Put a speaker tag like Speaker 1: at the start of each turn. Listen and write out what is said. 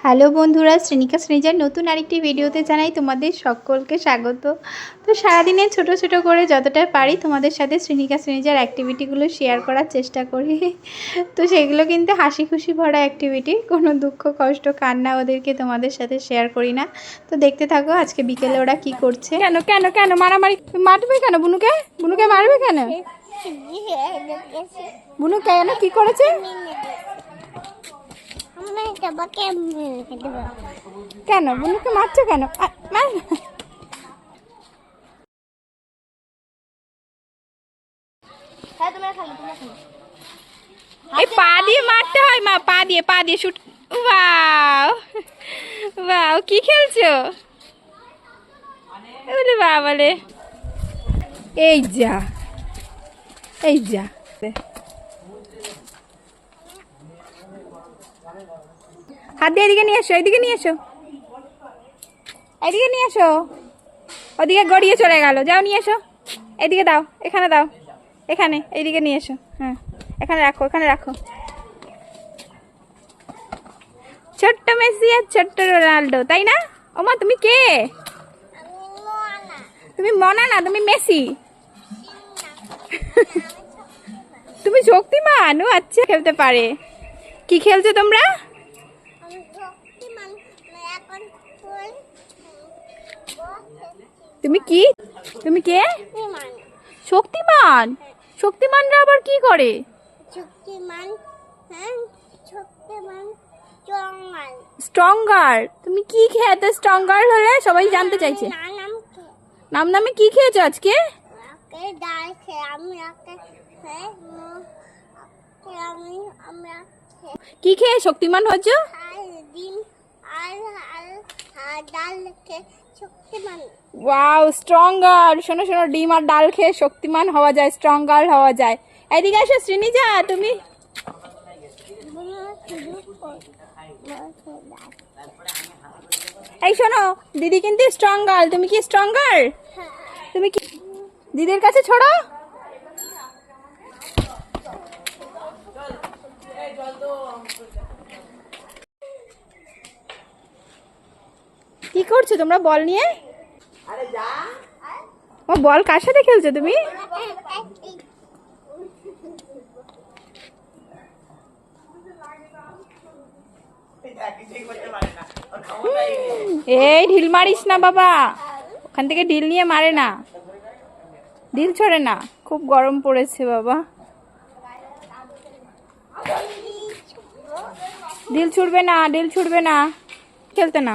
Speaker 1: Hello বন্ধুরা, শ্রেণিকা শ্রেণীজার নতুন আরেকটি ভিডিওতে জানাই তোমাদের সকলকে স্বাগত। তো সারাদিনে ছোট ছোট করে যতটা পারি তোমাদের সাথে শ্রেণিকা শ্রেণীজার অ্যাক্টিভিটিগুলো শেয়ার করার চেষ্টা করি। তো সেগুলো কিন্তু হাসি খুশি ভরা অ্যাক্টিভিটি, কোনো দুঃখ কষ্ট কান্না ওদেরকে তোমাদের সাথে শেয়ার করি না। তো দেখতে থাকো আজকে বিকেলে ওরা কি করছে। কেন কেন কেন মারামারি মারবে কেন? বুনুকে বুনুকে মারবে কেন? বুনু কেন কি করেছে? কেন বুনুকে মারছো কেন? এই পা দিয়ে মারতে হয় মা, পা দিয়ে শুট। ওয়াও ওয়াও, কি খেলছো? বলে বাবালে, এই যা এই যা। হাত দিয়ে এদিকে নিয়ে এসো, এদিকে নিয়ে এসো, এদিকে নিয়ে এসো। ওদিকে গড়িয়ে চলে গেল, যাও নিয়ে এসো। এদিকে দাও, এখানে দাও, এখানে এইদিকে নিয়ে এসো। হ্যাঁ এখানে রাখো, এখানে রাখো। ছোট্ট মেসি আর ছোট্ট রোনাল্ডো, তাই না? ওমা তুমি কে? তুমি মনা না, তুমি মেসি। তুমি শক্তিমান? ও আচ্ছা, খেলতে পারে। কি খেলছো তোমরা? তুমি কি? তুমি কে? শক্তিমান? শক্তিমানরা আবার কি করে? স্ট্রঙ্গার। তুমি কি খেয়ে স্ট্রঙ্গার হলে? সবাই জানতে চাইছে নাম নামে কি খেয়েছো আজকে? কি খেয়ে শক্তিমান হয়েছো? Wow, stronger. শোনো শোনো, ডিম আর ডাল খেয়ে শক্তিমান হওয়া যায়, স্ট্রঙ্গার হওয়া যায়। এদিকে আসো শ্রীনিজা, তুমি এই শোনো, দিদি কিন্তু স্ট্রঙ্গার। তুমি কি স্ট্রঙ্গার? তুমি কি দিদির কাছে ছড়ো? কি করছো তোমরা বল নিয়ে? ও বল কার সাথে খেলছো তুমি? এই ঢিল মারিস না বাবা, ওখান থেকে ঢিল নিয়ে মারে না, ঢিল ছড়ে না। খুব গরম পড়েছে বাবা, ঢিল ছুড়বে না, ঢিল ছুড়বে না, খেলতে না।